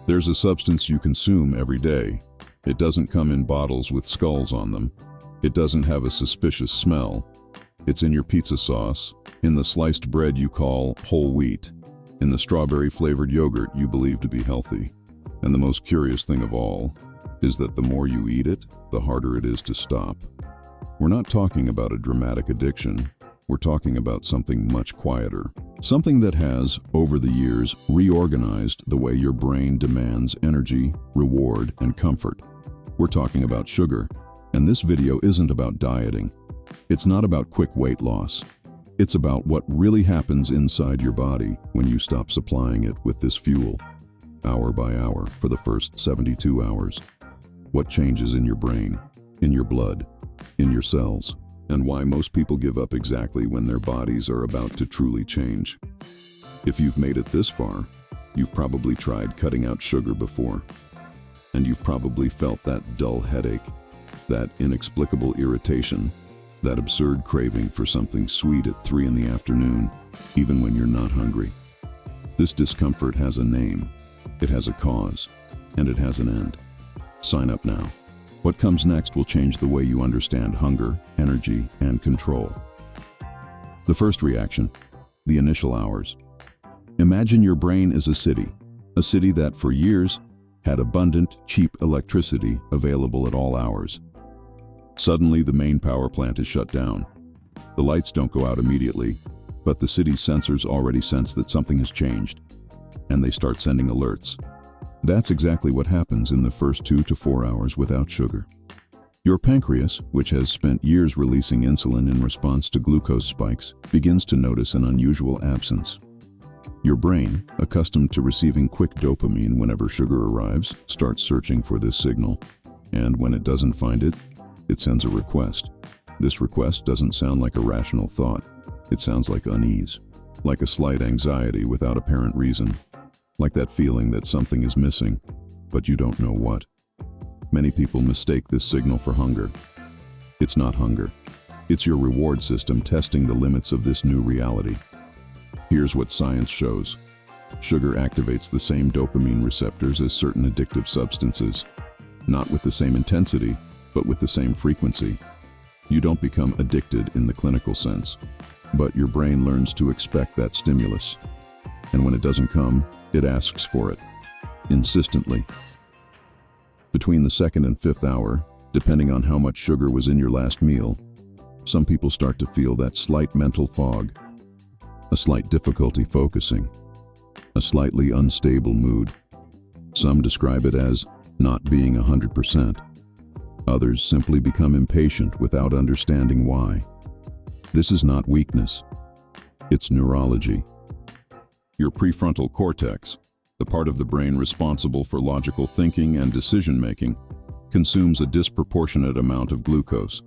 There's a substance you consume every day. It doesn't come in bottles with skulls on them. It doesn't have a suspicious smell. It's in your pizza sauce, in the sliced bread you call whole wheat, in the strawberry-flavored yogurt you believe to be healthy. And the most curious thing of all is that the more you eat it, the harder it is to stop. We're not talking about a dramatic addiction. We're talking about something much quieter. Something that has, over the years, reorganized the way your brain demands energy, reward, and comfort. We're talking about sugar, and this video isn't about dieting. It's not about quick weight loss. It's about what really happens inside your body when you stop supplying it with this fuel, hour by hour, for the first 72 hours. What changes in your brain, in your blood, in your cells, and why most people give up exactly when their bodies are about to truly change. If you've made it this far, you've probably tried cutting out sugar before. And you've probably felt that dull headache, that inexplicable irritation, that absurd craving for something sweet at 3 in the afternoon, even when you're not hungry. This discomfort has a name, it has a cause, and it has an end. Sign up now. What comes next will change the way you understand hunger, energy, and control. The first reaction, the initial hours. Imagine your brain is a city that for years had abundant, cheap electricity available at all hours. Suddenly, the main power plant is shut down. The lights don't go out immediately, but the city's sensors already sense that something has changed, and they start sending alerts. That's exactly what happens in the first 2 to 4 hours without sugar. Your pancreas, which has spent years releasing insulin in response to glucose spikes, begins to notice an unusual absence. Your brain, accustomed to receiving quick dopamine whenever sugar arrives, starts searching for this signal. And when it doesn't find it, it sends a request. This request doesn't sound like a rational thought. It sounds like unease, like a slight anxiety without apparent reason, like that feeling that something is missing, but you don't know what. Many people mistake this signal for hunger. It's not hunger. It's your reward system testing the limits of this new reality. Here's what science shows. Sugar activates the same dopamine receptors as certain addictive substances, not with the same intensity, but with the same frequency. You don't become addicted in the clinical sense, but your brain learns to expect that stimulus. And when it doesn't come, it asks for it, insistently. Between the 2nd and 5th hour, depending on how much sugar was in your last meal, some people start to feel that slight mental fog, a slight difficulty focusing, a slightly unstable mood. Some describe it as not being 100%. Others simply become impatient without understanding why. This is not weakness. It's neurology. Your prefrontal cortex, the part of the brain responsible for logical thinking and decision-making, consumes a disproportionate amount of glucose.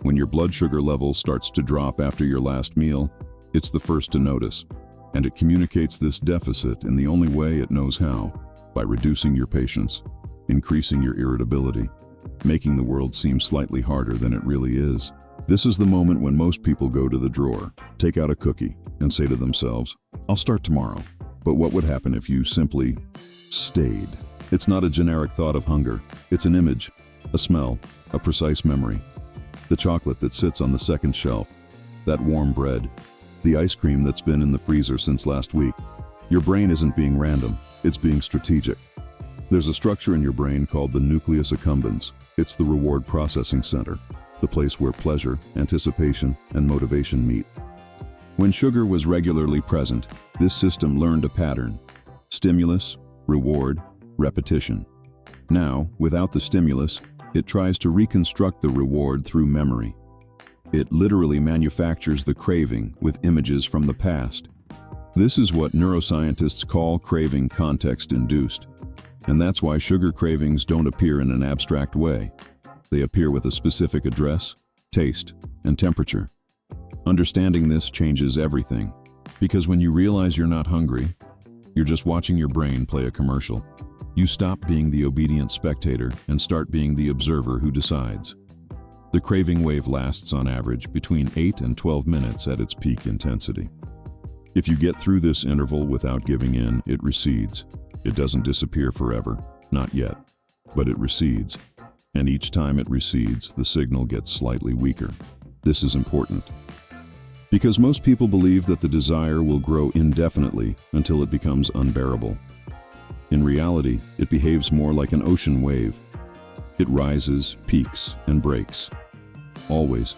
When your blood sugar level starts to drop after your last meal, it's the first to notice, and it communicates this deficit in the only way it knows how, by reducing your patience, increasing your irritability, making the world seem slightly harder than it really is. This is the moment when most people go to the drawer, take out a cookie, and say to themselves, "I'll start tomorrow." But what would happen if you simply stayed? It's not a generic thought of hunger. It's an image, a smell, a precise memory. The chocolate that sits on the second shelf, that warm bread, the ice cream that's been in the freezer since last week. Your brain isn't being random, it's being strategic. There's a structure in your brain called the nucleus accumbens. It's the reward processing center, the place where pleasure, anticipation, and motivation meet. When sugar was regularly present, this system learned a pattern: stimulus, reward, repetition. Now, without the stimulus, it tries to reconstruct the reward through memory. It literally manufactures the craving with images from the past. This is what neuroscientists call craving context-induced. And that's why sugar cravings don't appear in an abstract way. They appear with a specific address, taste, and temperature. Understanding this changes everything, because when you realize you're not hungry, you're just watching your brain play a commercial. You stop being the obedient spectator and start being the observer who decides. The craving wave lasts on average between 8 and 12 minutes at its peak intensity. If you get through this interval without giving in, it recedes. It doesn't disappear forever, not yet, but it recedes. And each time it recedes, the signal gets slightly weaker. This is important, because most people believe that the desire will grow indefinitely until it becomes unbearable. In reality, it behaves more like an ocean wave. It rises, peaks, and breaks. Always.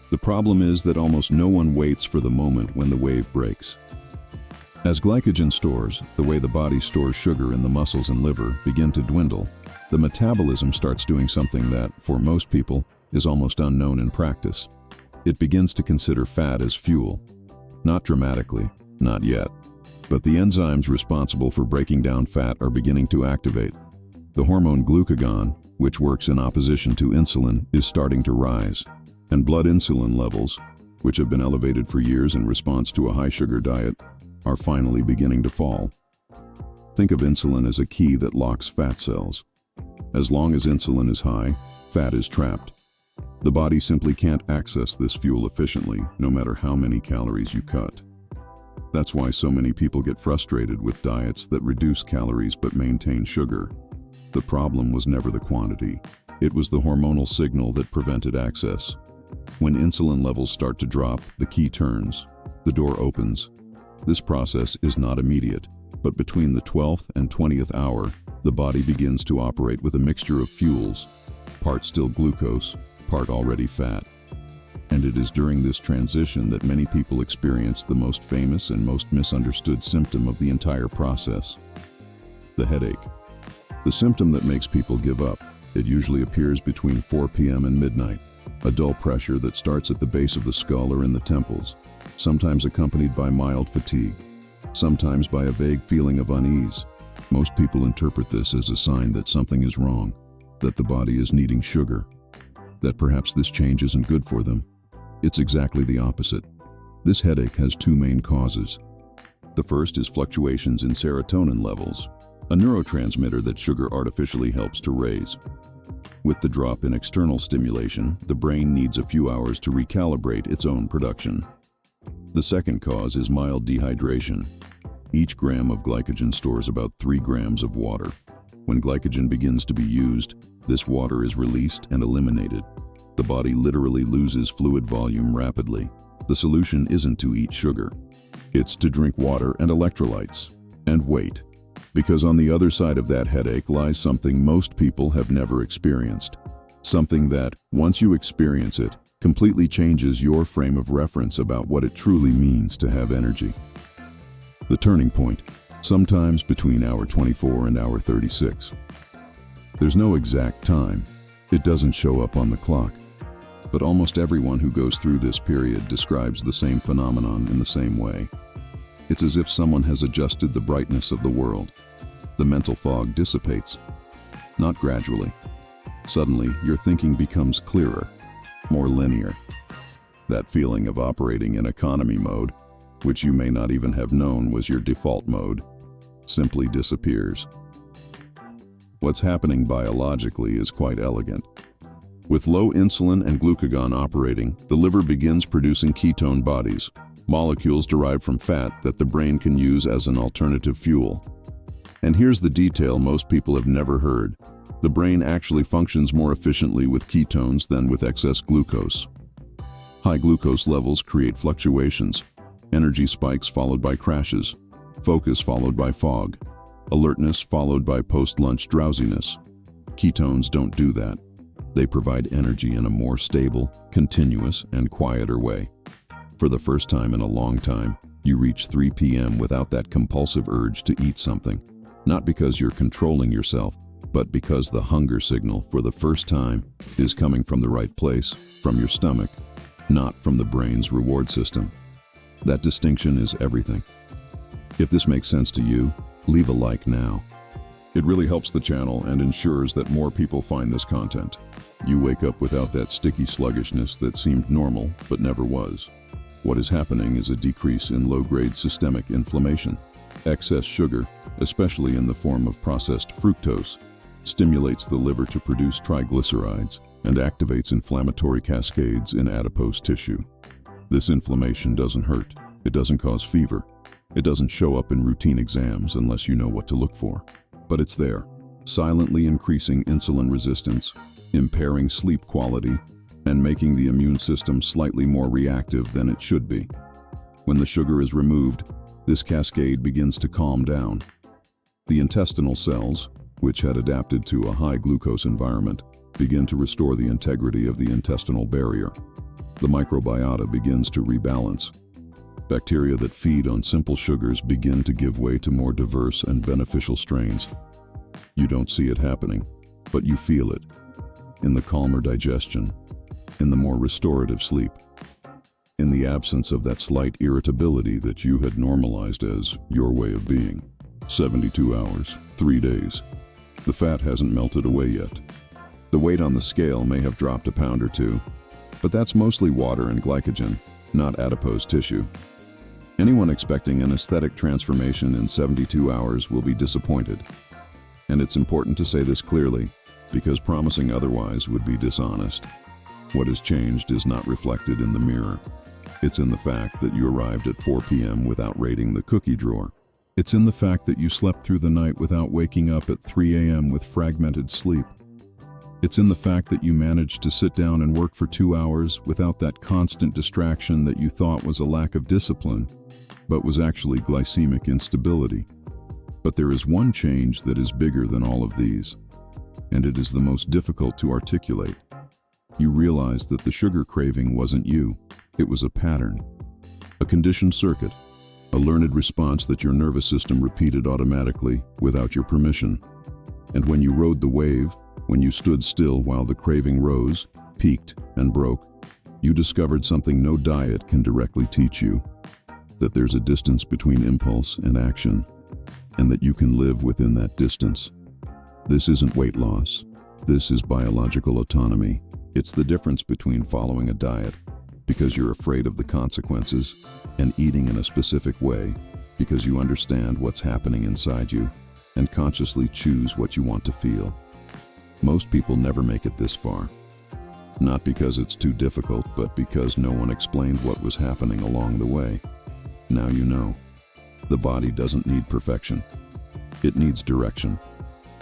The problem is that almost no one waits for the moment when the wave breaks. As glycogen stores, the way the body stores sugar in the muscles and liver, begin to dwindle, the metabolism starts doing something that, for most people, is almost unknown in practice. It begins to consider fat as fuel. Not dramatically, not yet. But the enzymes responsible for breaking down fat are beginning to activate. The hormone glucagon, which works in opposition to insulin, is starting to rise. And blood insulin levels, which have been elevated for years in response to a high-sugar diet, are finally beginning to fall. Think of insulin as a key that locks fat cells. As long as insulin is high, fat is trapped. The body simply can't access this fuel efficiently, no matter how many calories you cut. That's why so many people get frustrated with diets that reduce calories but maintain sugar. The problem was never the quantity. It was the hormonal signal that prevented access. When insulin levels start to drop, the key turns. The door opens. This process is not immediate, but between the 12th and 20th hour, the body begins to operate with a mixture of fuels, part still glucose, part already fat. And it is during this transition that many people experience the most famous and most misunderstood symptom of the entire process: the headache. The symptom that makes people give up. It usually appears between 4 p.m. and midnight. A dull pressure that starts at the base of the skull or in the temples, sometimes accompanied by mild fatigue, sometimes by a vague feeling of unease. Most people interpret this as a sign that something is wrong, that the body is needing sugar, that perhaps this change isn't good for them. It's exactly the opposite. This headache has two main causes. The first is fluctuations in serotonin levels, a neurotransmitter that sugar artificially helps to raise. With the drop in external stimulation, the brain needs a few hours to recalibrate its own production. The second cause is mild dehydration. Each gram of glycogen stores about 3 grams of water. When glycogen begins to be used, this water is released and eliminated. The body literally loses fluid volume rapidly. The solution isn't to eat sugar. It's to drink water and electrolytes. And wait. Because on the other side of that headache lies something most people have never experienced. Something that, once you experience it, completely changes your frame of reference about what it truly means to have energy. The turning point, sometimes between hour 24 and hour 36. There's no exact time. It doesn't show up on the clock. But almost everyone who goes through this period describes the same phenomenon in the same way. It's as if someone has adjusted the brightness of the world. The mental fog dissipates. Not gradually. Suddenly, your thinking becomes clearer, more linear. That feeling of operating in economy mode, which you may not even have known was your default mode, simply disappears. What's happening biologically is quite elegant. With low insulin and glucagon operating, the liver begins producing ketone bodies, molecules derived from fat that the brain can use as an alternative fuel. And here's the detail most people have never heard. The brain actually functions more efficiently with ketones than with excess glucose. High glucose levels create fluctuations, energy spikes followed by crashes, focus followed by fog, alertness followed by post-lunch drowsiness. Ketones don't do that. They provide energy in a more stable, continuous, and quieter way. For the first time in a long time, you reach 3 p.m. without that compulsive urge to eat something. Not because you're controlling yourself, but because the hunger signal for the first time is coming from the right place, from your stomach, not from the brain's reward system. That distinction is everything. If this makes sense to you, leave a like now. It really helps the channel and ensures that more people find this content. You wake up without that sticky sluggishness that seemed normal but never was. What is happening is a decrease in low-grade systemic inflammation. Excess sugar, especially in the form of processed fructose, stimulates the liver to produce triglycerides and activates inflammatory cascades in adipose tissue. This inflammation doesn't hurt. It doesn't cause fever. It doesn't show up in routine exams unless you know what to look for. But it's there, silently increasing insulin resistance, impairing sleep quality, and making the immune system slightly more reactive than it should be. When the sugar is removed, this cascade begins to calm down. The intestinal cells, which had adapted to a high glucose environment, begin to restore the integrity of the intestinal barrier. The microbiota begins to rebalance. Bacteria that feed on simple sugars begin to give way to more diverse and beneficial strains. You don't see it happening, but you feel it. In the calmer digestion, in the more restorative sleep, in the absence of that slight irritability that you had normalized as your way of being. 72 hours, 3 days. The fat hasn't melted away yet. The weight on the scale may have dropped a pound or two, but that's mostly water and glycogen, not adipose tissue. Anyone expecting an aesthetic transformation in 72 hours will be disappointed. And it's important to say this clearly, because promising otherwise would be dishonest. What has changed is not reflected in the mirror. It's in the fact that you arrived at 4 p.m. without raiding the cookie drawer. It's in the fact that you slept through the night without waking up at 3 a.m. with fragmented sleep. It's in the fact that you managed to sit down and work for 2 hours without that constant distraction that you thought was a lack of discipline, but was actually glycemic instability. But there is one change that is bigger than all of these, and it is the most difficult to articulate. You realized that the sugar craving wasn't you, it was a pattern, a conditioned circuit, a learned response that your nervous system repeated automatically without your permission. And when you rode the wave, when you stood still while the craving rose, peaked, and broke, you discovered something no diet can directly teach you, that there's a distance between impulse and action, and that you can live within that distance. This isn't weight loss. This is biological autonomy. It's the difference between following a diet because you're afraid of the consequences and eating in a specific way because you understand what's happening inside you and consciously choose what you want to feel. Most people never make it this far. Not because it's too difficult, but because no one explained what was happening along the way. Now you know. The body doesn't need perfection. It needs direction.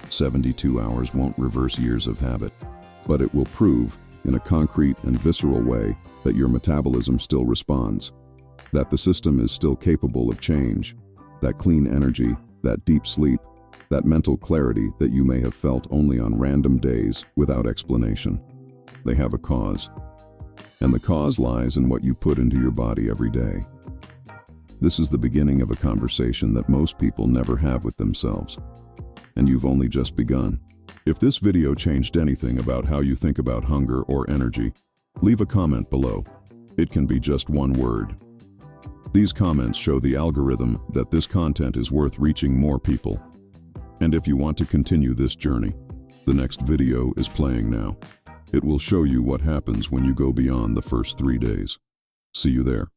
72 hours won't reverse years of habit, but it will prove, in a concrete and visceral way, that your metabolism still responds, that the system is still capable of change, that clean energy, that deep sleep, that mental clarity that you may have felt only on random days without explanation. They have a cause, and the cause lies in what you put into your body every day. This is the beginning of a conversation that most people never have with themselves, and you've only just begun. If this video changed anything about how you think about hunger or energy, leave a comment below. It can be just one word. These comments show the algorithm that this content is worth reaching more people. And if you want to continue this journey, the next video is playing now. It will show you what happens when you go beyond the first 3 days. See you there.